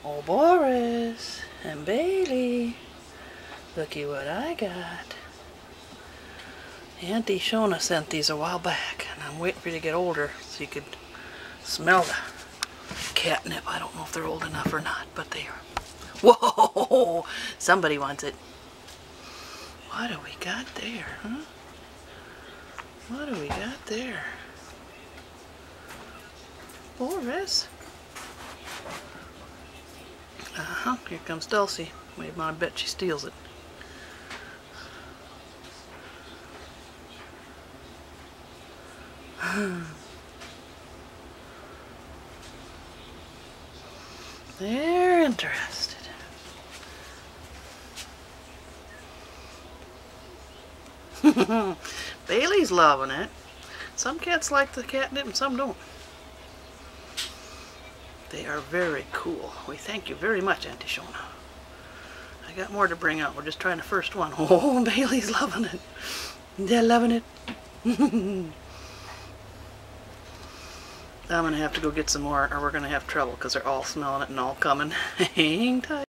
Oh, Boris and Bailey, looky what I got. Auntie Shona sent these a while back, and I'm waiting for you to get older so you could smell the catnip. I don't know if they're old enough or not, but they are. Whoa! Somebody wants it. What do we got there, huh? What do we got there? Boris? Uh-huh, here comes Dulcie. Maybe I bet she steals it. They're interested. Bailey's loving it. Some cats like the catnip and some don't. They are very cool. We thank you very much, Auntie Shona. I got more to bring out. We're just trying the first one. Oh, Bailey's loving it. They're loving it. I'm going to have to go get some more or we're going to have trouble because they're all smelling it and all coming. Hang tight.